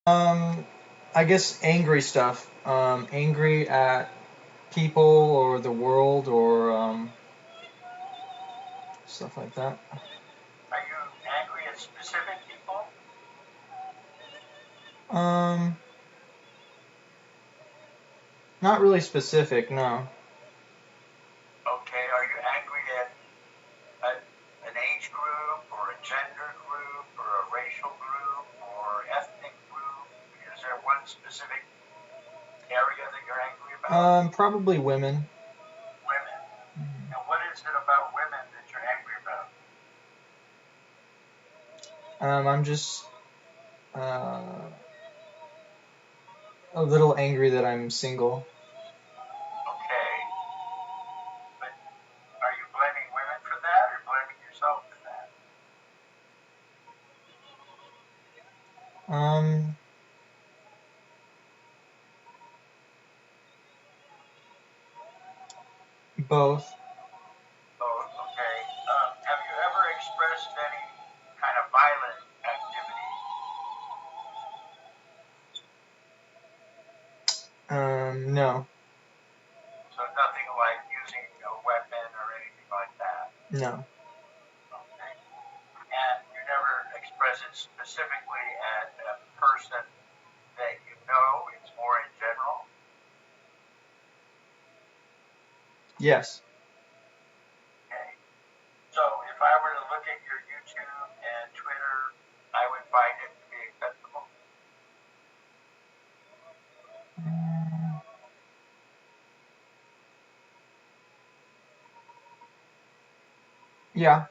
Um, I guess angry stuff. Angry at people or the world or stuff like that. Are you angry at specific people? Um, Not really specific, no. Okay. Are you angry at a, an age group or a gender group or a racial group or ethnic group? Is there one specific area that you're angry about? Probably women. Women. And what is it about women that you're angry about? I'm just uh, a little angry that I'm single. Okay. But are you blaming women for that or blaming yourself for that? Um, Both. Oh, okay. Have you ever expressed any kind of violent activity? No, So nothing like using a weapon or anything like that. no. Okay. And you never express it specifically at a person that you know. It's more in general. Yes. Okay. So if I were to look at your YouTube and Twitter, I would find it to be acceptable. Mm, yeah.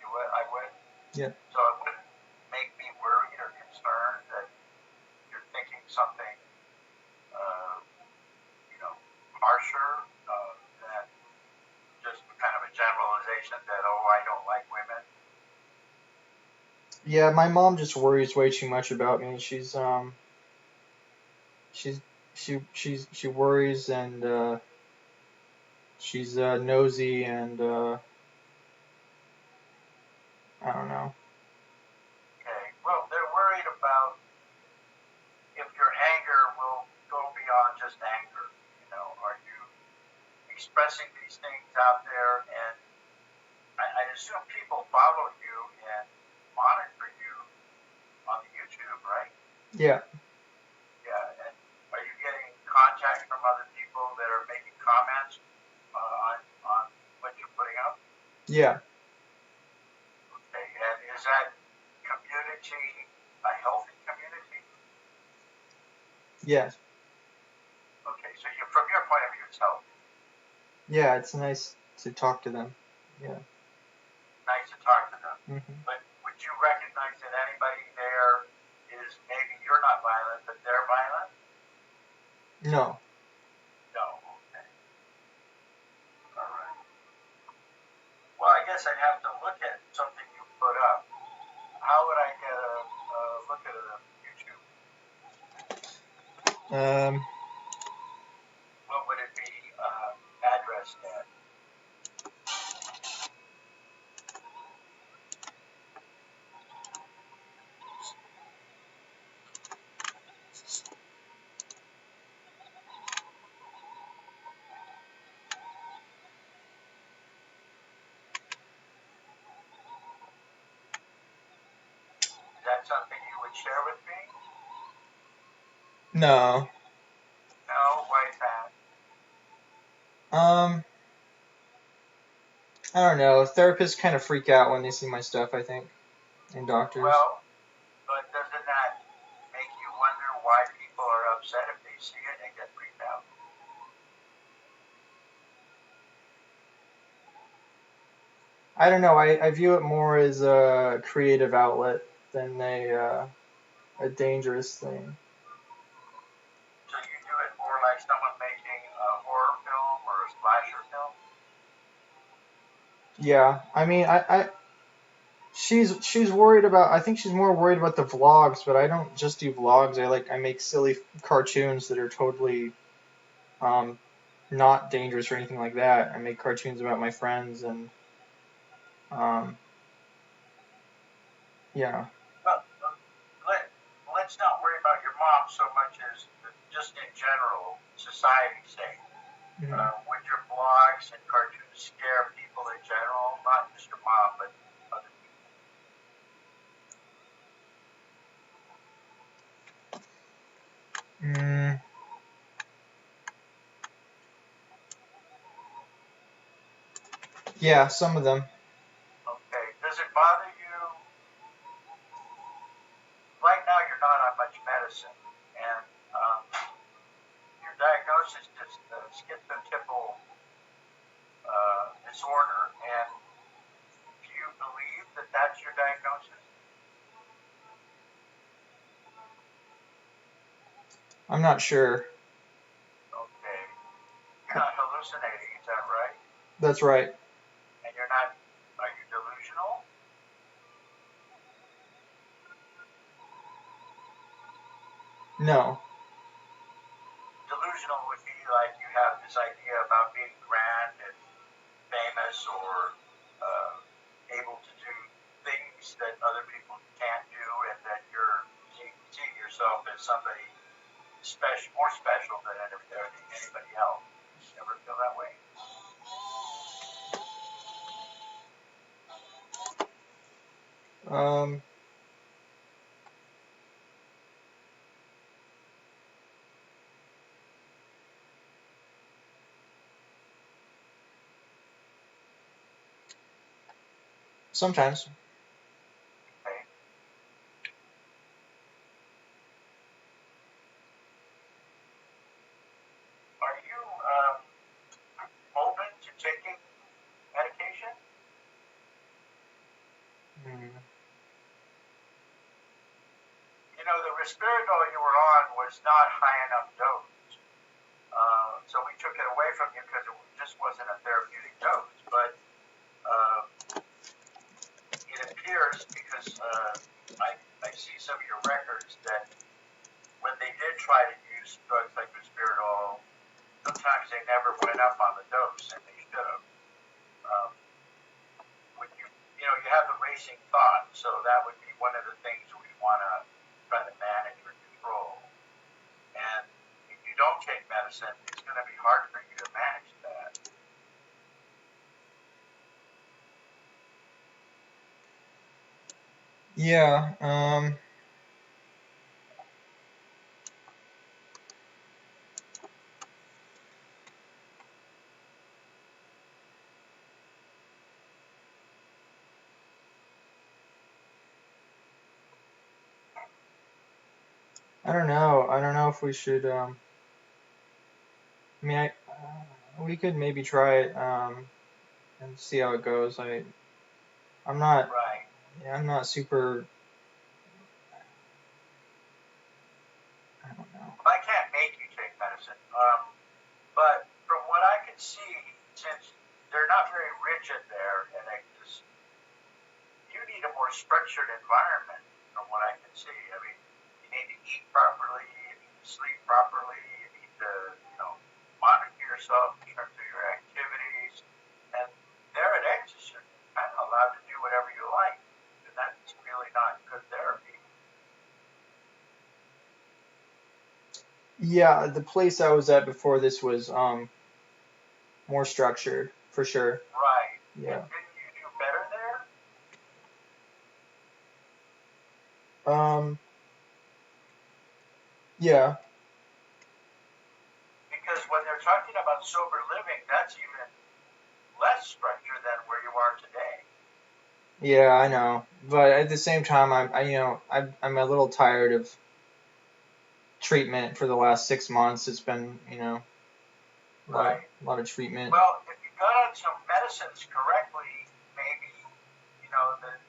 You would, I would. Yeah. So it wouldn't make me worried or concerned that you're thinking something, uh, harsher than just kind of a generalization that, oh, I don't like women. Yeah, my mom just worries way too much about me. She's she worries and she's nosy and I don't know. Okay. Well, they're worried about if your anger will go beyond just anger. Are you expressing these things out there? And I assume people follow you and monitor you on the YouTube, right? Yeah. Yeah. And are you getting contact from other people that are making comments on what you're putting up? Yeah. Okay. And is that community a healthy community? Yes. Okay. So from your point of view, it's healthy. Yeah, it's nice to talk to them. Yeah. Nice to talk to them. Hmm. But would you recognize that anybody there is maybe you're not violent, but they're violent? No. No. Okay. All right. Well, I guess I'd have to look at something you put up. How would I get a look at it on YouTube? Um, What would it be addressed at? Is that something you would share with me? no. No. Why is that? Um, I don't know. Therapists kind of freak out when they see my stuff, I think, and doctors. Well, but doesn't that make you wonder why people are upset if they see it and get freaked out? I don't know. I view it more as a creative outlet than a dangerous thing. So you do it more like someone making a horror film or a slasher film? Yeah. I mean, she's worried about. I think she's more worried about the vlogs, but I don't just do vlogs. I make silly cartoons that are totally um not dangerous or anything like that. I make cartoons about my friends and um yeah. Well, let mom so much as just in general, society's sake. Mhm. Would your blogs and cartoons scare people in general, not just your mom, but other people? Mm, yeah, some of them. Okay. Does it bother you? Right now, you're not on much medicine, and your diagnosis is schizotypal disorder. And do you believe that that's your diagnosis? I'm not sure. Okay. You're not hallucinating, is that right? That's right. And you're not, are you delusional? No. Delusional would be like you have this idea about being grand and famous or able to do things that other people can't do, and that you're seeing yourself as somebody special, more special than anybody else. You ever feel that way? Um, sometimes. Okay. Are you open to taking medication? Mm. You know, the risperidol you were on was not high enough dose. So we took it away from you because it just wasn't a therapeutic dose. But uh, it appears, because I see some of your records, that when they did try to use drugs like risperidol, sometimes they never went up on the dose, and they should have. Um, when you have the racing thought, so that would be one of the things we want to try to manage or control. And if you don't take medicine, it's going to be hard for you to manage that. Yeah. I don't know. I don't know if we should. I mean, we could maybe try it and see how it goes. I'm not. Right. Yeah, I'm not super. I don't know. Well, I can't make you take medicine. But from what I can see, since they're not very rigid there, and you need a more structured environment. From what I can see, I mean, you need to eat properly, you need to sleep properly, you need to, monitor yourself in terms of your activities. And there at Exis, you're kind of allowed to do whatever you like, and that's really not good therapy. Yeah, the place I was at before this was more structured for sure. Right. And Yeah. didn't you do better there? Um. Yeah. Because when they're talking about sober living, that's even less structure than where you are today. Yeah, I know. But at the same time, I'm a little tired of treatment for the last 6 months. It's been, Right. a lot of treatment. Well, if you got on some medicines correctly, maybe,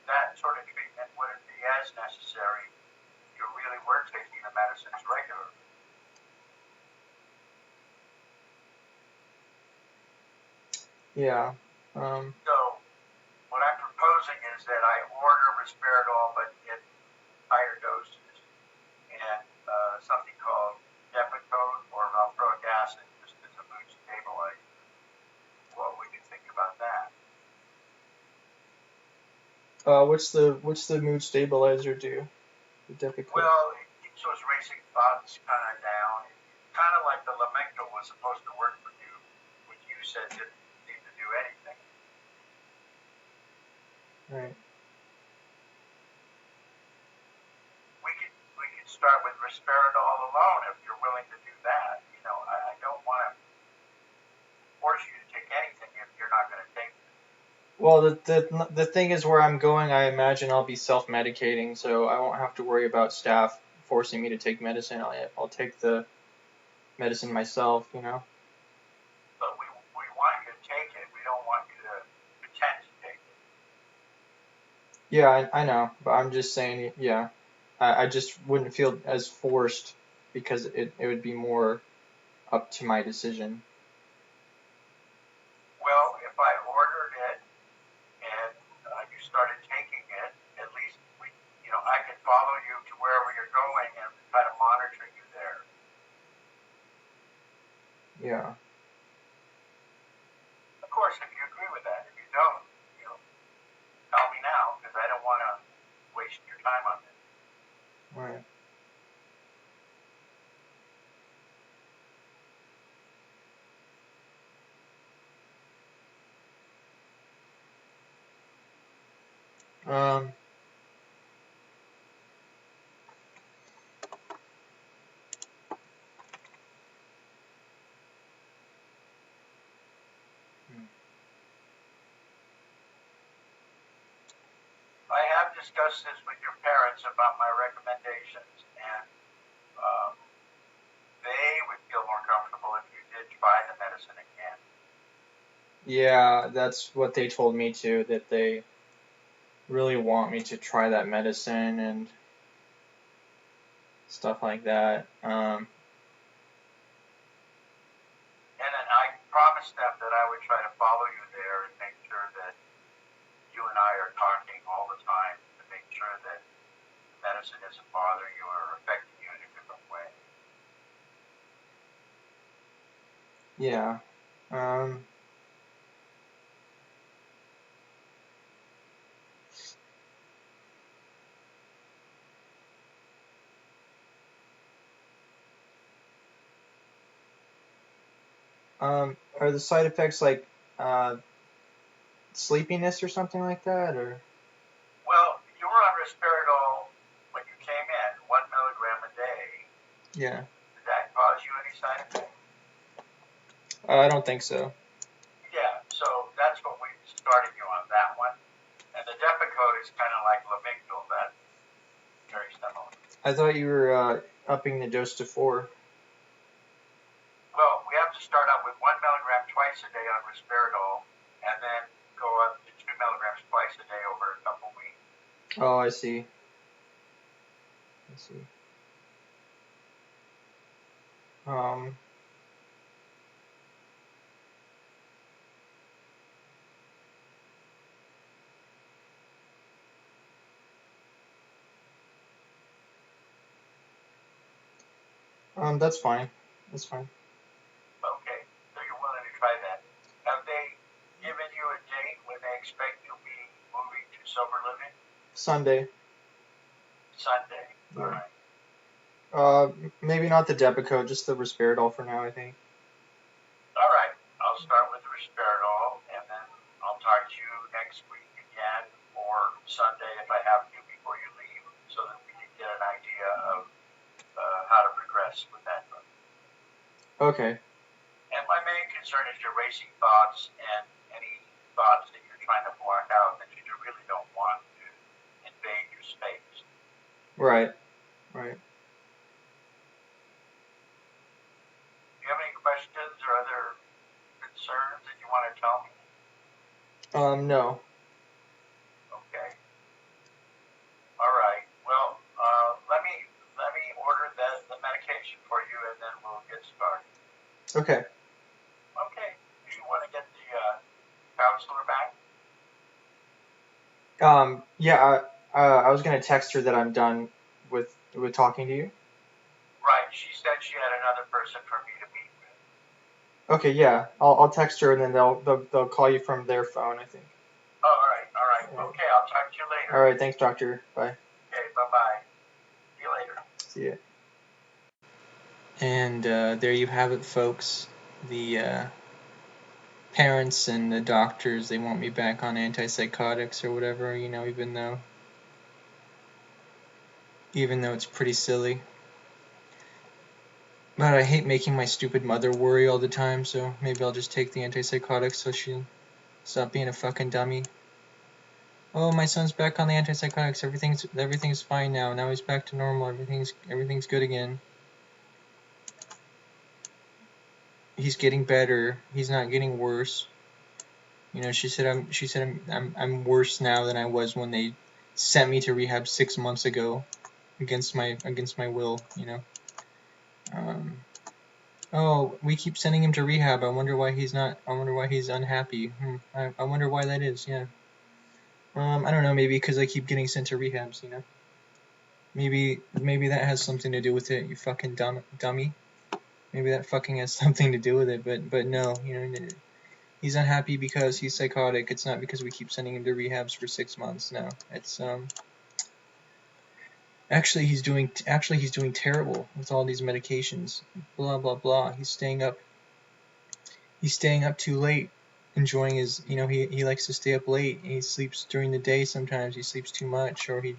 that sort of treatment wouldn't be as necessary if you really were taking the medicines regularly. Yeah. Um. So what I'm proposing is that I order risperidol, but in higher doses, and something called Depakote or valproic acid, just as a mood stabilizer. What would you think about that? What's the mood stabilizer do? The Depakote. Well, it keeps those racing thoughts kind of down. Kind of like the Lamictal was supposed to work for you, which you said didn't seem to do anything. Right. We could start with risperidol alone if you're willing to do that. You know, I don't want to force you to take anything if you're not going to take it. Well, the thing is, where I'm going, I imagine I'll be self-medicating, so I won't have to worry about staff forcing me to take medicine. I'll take the medicine myself, you know. But we want you to take it. We don't want you to pretend to take it. Yeah, I know, but I'm just saying, yeah, I just wouldn't feel as forced because it would be more up to my decision. Well, if I ordered it and you started taking it, at least I can follow you to wherever you're going and try to monitor you there. Yeah. Of course, if you agree with that. If you don't, tell me now because I don't want to waste your time on this. Right. Um. I have discussed this with your parents about my recommendations, and they would feel more comfortable if you did try the medicine again. Yeah, that's what they told me too, that they really want me to try that medicine and stuff like that. And then I promised them that I would try to follow you there and make sure that you and I are talking all the time to make sure that the medicine isn't bothering you or affecting you in a different way. Yeah. Are the side effects like sleepiness or something like that, or? Well, you were on risperidol when you came in, 1 milligram a day. Yeah. Did that cause you any side effects? I don't think so. Yeah, so that's what we started you on that one. And the Depakote is kind of like Lamictal, that's very similar. I thought you were upping the dose to 4. Well, we have to start out with 1 milligram twice a day on risperidol, and then go up to 2 milligrams twice a day over a couple weeks. Oh, I see. I see. That's fine. That's fine. Okay, so you're willing to try that. Have they given you a date when they expect you'll be moving to sober living? Sunday. Sunday. Yeah. All right. Maybe not the Depakote, just the risperidol for now, I think. All right. I'll start with the risperidol, and then I'll talk to you next week again, or Sunday if I have to before you leave, so that we can get an idea of how to progress with that drug. Okay. And my main concern is your racing thoughts and any thoughts that you're trying to block out that you really don't want to invade your space. Right. Right. Do you have any questions or other concerns that you want to tell me? No. Okay. All right. Well, let me order the medication for you, and then we'll get started. Okay. Okay. Do you want to get the counselor back? Yeah. I was gonna text her that I'm done with talking to you. Right. She said she had another person for me to meet with. Okay. Yeah. I'll text her and then they'll call you from their phone, I think. Oh, all right. All right. Okay. I'll talk to you later. All right. Thanks, doctor. Bye. Okay. Bye bye. See you later. See ya. And there you have it, folks. The parents and the doctors, they want me back on antipsychotics or whatever, you know, even though it's pretty silly. But I hate making my stupid mother worry all the time, so maybe I'll just take the antipsychotics so she'll stop being a fucking dummy. Oh, my son's back on the antipsychotics. Everything's fine now. Now he's back to normal. Everything's good again. He's getting better. He's not getting worse. You know, she said I'm worse now than I was when they sent me to rehab 6 months ago, against my will. You know. Oh, we keep sending him to rehab. I wonder why he's not. I wonder why he's unhappy. I wonder why that is. Yeah. I don't know. Maybe because I keep getting sent to rehabs. You know. Maybe that has something to do with it. You fucking dummy. Maybe that fucking has something to do with it. But no. You know. He's unhappy because he's psychotic. It's not because we keep sending him to rehabs for 6 months. No. It's Actually, he's doing terrible with all these medications. Blah blah blah. He's staying up too late, enjoying his. You know, he likes to stay up late. He sleeps during the day sometimes. He sleeps too much, or he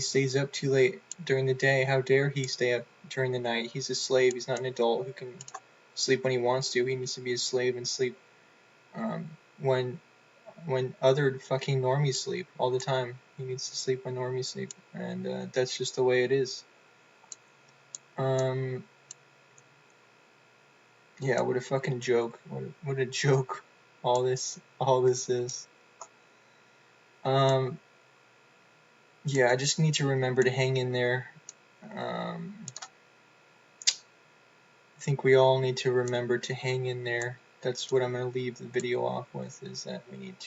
stays up too late during the day. How dare he stay up during the night? He's a slave. He's not an adult who can sleep when he wants to. He needs to be a slave and sleep when other fucking normies sleep all the time. He needs to sleep when normies sleep, and that's just the way it is. Yeah, what a fucking joke. What a joke all this is. Yeah, I just need to remember to hang in there. I think we all need to remember to hang in there. That's what I'm going to leave the video off with, is that we need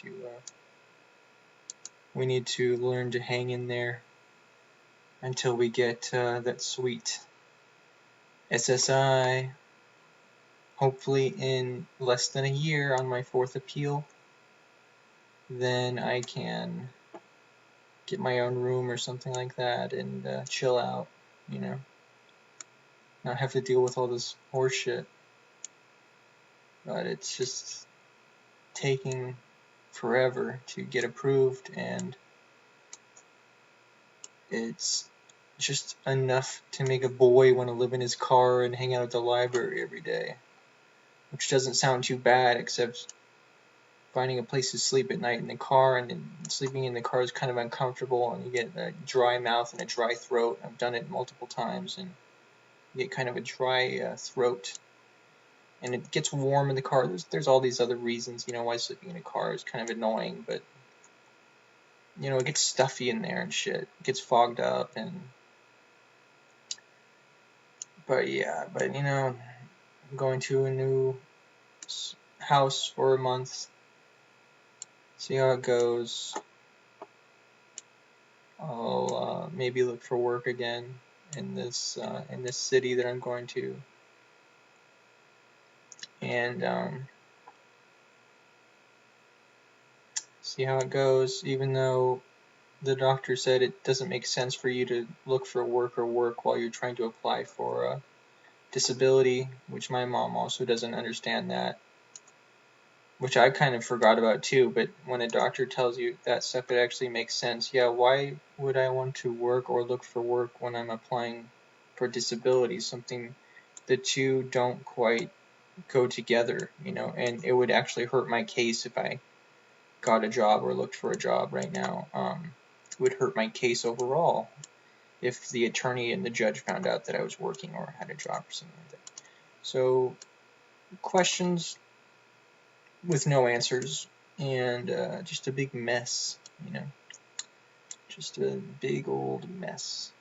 to learn to hang in there until we get that sweet SSI. Hopefully in less than a year, on my 4th appeal, then I can get my own room or something like that and chill out, you know, not have to deal with all this horse shit. But it's just taking forever to get approved, and it's just enough to make a boy want to live in his car and hang out at the library every day, which doesn't sound too bad, except finding a place to sleep at night in the car, and then sleeping in the car is kind of uncomfortable, and you get a dry mouth and a dry throat. I've done it multiple times, and you get kind of a dry throat, and it gets warm in the car. There's all these other reasons, you know, why sleeping in a car is kind of annoying, but you know, it gets stuffy in there and shit. It gets fogged up, but you know, I'm going to a new house for a month. See how it goes. I'll maybe look for work again in this city that I'm going to, and see how it goes. Even though the doctor said it doesn't make sense for you to look for work while you're trying to apply for a disability, which my mom also doesn't understand that, which I kind of forgot about too. But when a doctor tells you that stuff, it actually makes sense. Yeah, why would I want to work or look for work when I'm applying for disability? Something, the two don't quite go together, you know, and it would actually hurt my case if I got a job or looked for a job right now. It would hurt my case overall if the attorney and the judge found out that I was working or had a job or something like that. So, questions with no answers, and just a big mess, you know, just a big old mess.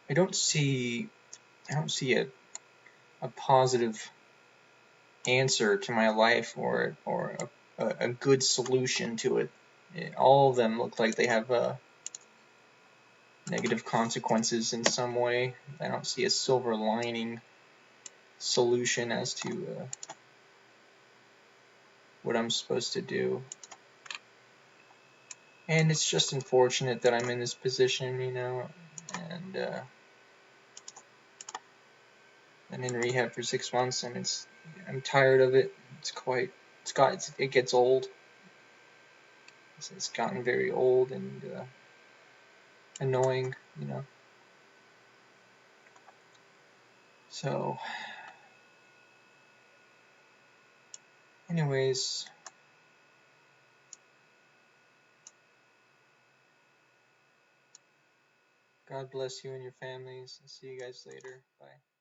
I don't see a positive answer to my life, or a good solution to it. All of them look like they have negative consequences in some way. I don't see a silver lining solution as to what I'm supposed to do. And it's just unfortunate that I'm in this position, you know, and I'm in rehab for 6 months, and I'm tired of it. It gets old. It's gotten very old and annoying, you know. So, anyways, God bless you and your families. I'll see you guys later. Bye.